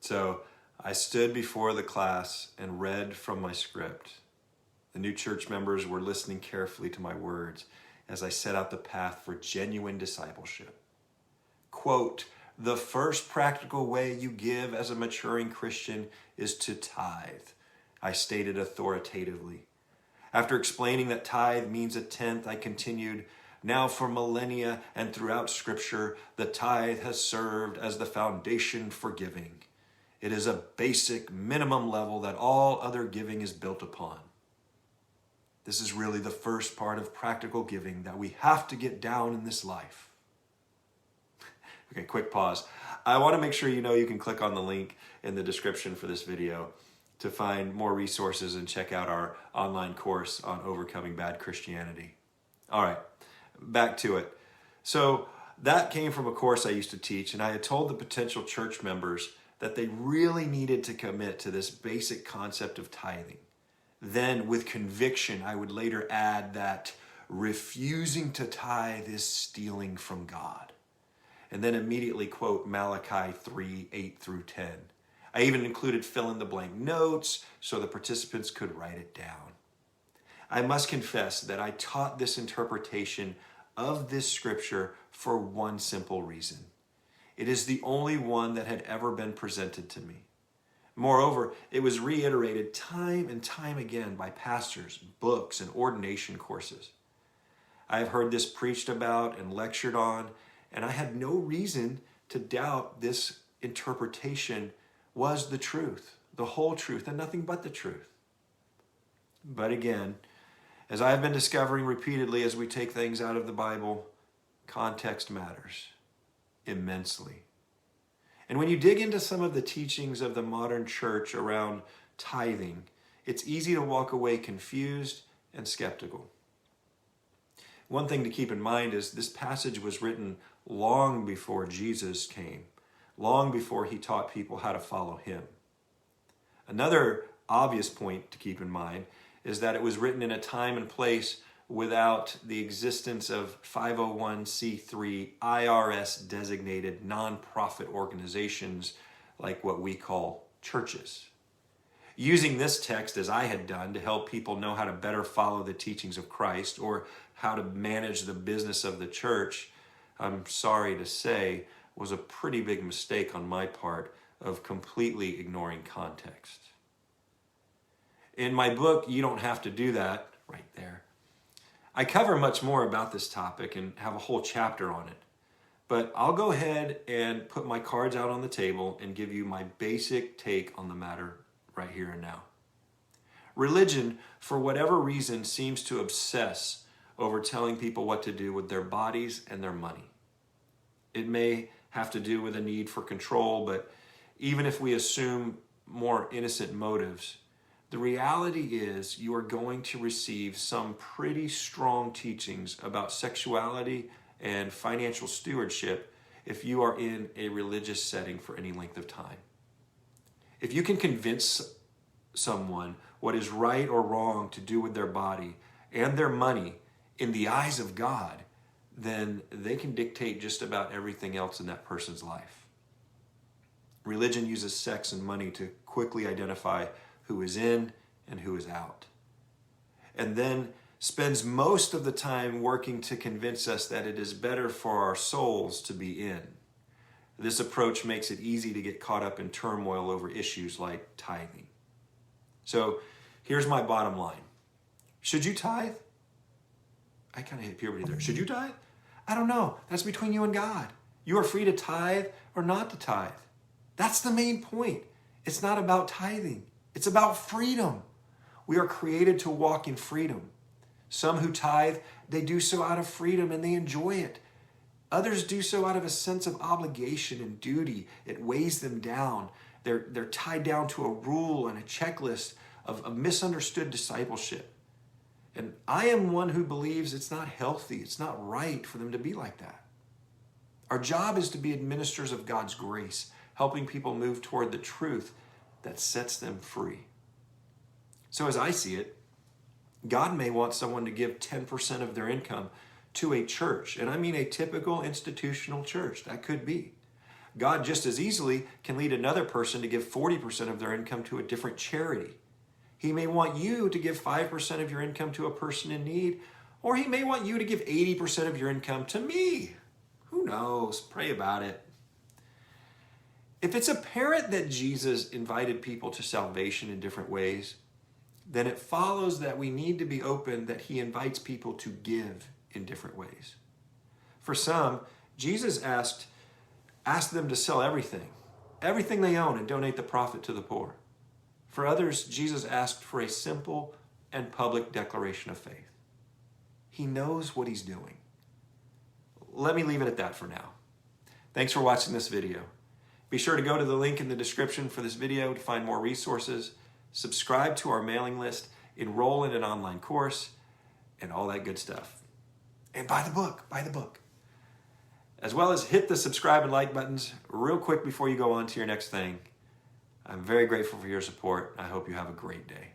So I stood before the class and read from my script. The new church members were listening carefully to my words as I set out the path for genuine discipleship. Quote, "The first practical way you give as a maturing Christian is to tithe," I stated authoritatively. After explaining that tithe means a tenth, I continued, "Now for millennia and throughout Scripture, the tithe has served as the foundation for giving. It is a basic minimum level that all other giving is built upon. This is really the first part of practical giving that we have to get down in this life." Okay, quick pause. I want to make sure you know you can click on the link in the description for this video to find more resources and check out our online course on overcoming bad Christianity. All right, back to it. So that came from a course I used to teach, and I had told the potential church members that they really needed to commit to this basic concept of tithing. Then, with conviction, I would later add that refusing to tithe is stealing from God. And then immediately quote Malachi 3, 8 through 10. I even included fill-in-the-blank notes so the participants could write it down. I must confess that I taught this interpretation of this scripture for one simple reason. It is the only one that had ever been presented to me. Moreover, it was reiterated time and time again by pastors, books, and ordination courses. I have heard this preached about and lectured on, and I had no reason to doubt this interpretation was the truth, the whole truth, and nothing but the truth. But again, as I have been discovering repeatedly as we take things out of the Bible, context matters immensely. And when you dig into some of the teachings of the modern church around tithing, it's easy to walk away confused and skeptical. One thing to keep in mind is this passage was written long before Jesus came, long before he taught people how to follow him. Another obvious point to keep in mind is that it was written in a time and place without the existence of 501c3 IRS-designated nonprofit organizations like what we call churches. Using this text as I had done to help people know how to better follow the teachings of Christ or how to manage the business of the church, I'm sorry to say, was a pretty big mistake on my part of completely ignoring context. In my book, You Don't Have to Do That, right there, I cover much more about this topic and have a whole chapter on it. But I'll go ahead and put my cards out on the table and give you my basic take on the matter right here and now. Religion, for whatever reason, seems to obsess over telling people what to do with their bodies and their money. It may have to do with a need for control, but even if we assume more innocent motives, the reality is you are going to receive some pretty strong teachings about sexuality and financial stewardship if you are in a religious setting for any length of time. If you can convince someone what is right or wrong to do with their body and their money in the eyes of God, then they can dictate just about everything else in that person's life. Religion uses sex and money to quickly identify who is in and who is out, and then spends most of the time working to convince us that it is better for our souls to be in. This approach makes it easy to get caught up in turmoil over issues like tithing. So here's my bottom line. Should you tithe? I kind of hit puberty there. Should you tithe? I don't know. That's between you and God. You are free to tithe or not to tithe. That's the main point. It's not about tithing. It's about freedom. We are created to walk in freedom. Some who tithe, they do so out of freedom and they enjoy it. Others do so out of a sense of obligation and duty. It weighs them down. They're tied down to a rule and a checklist of misunderstood discipleship. And I am one who believes it's not healthy, it's not right for them to be like that. Our job is to be administrators of God's grace, helping people move toward the truth that sets them free. So as I see it, God may want someone to give 10% of their income to a church, and I mean a typical institutional church. That could be. God just as easily can lead another person to give 40% of their income to a different charity. He may want you to give 5% of your income to a person in need, or he may want you to give 80% of your income to me. Who knows? Pray about it. If it's apparent that Jesus invited people to salvation in different ways, then it follows that we need to be open that he invites people to give in different ways. For some, Jesus asked them to sell everything they own, and donate the profit to the poor. For others, Jesus asked for a simple and public declaration of faith. He knows what he's doing. Let me leave it at that for now. Thanks for watching this video. Be sure to go to the link in the description for this video to find more resources, subscribe to our mailing list, enroll in an online course, and all that good stuff. And buy the book. As well as hit the subscribe and like buttons real quick before you go on to your next thing. I'm very grateful for your support. I hope you have a great day.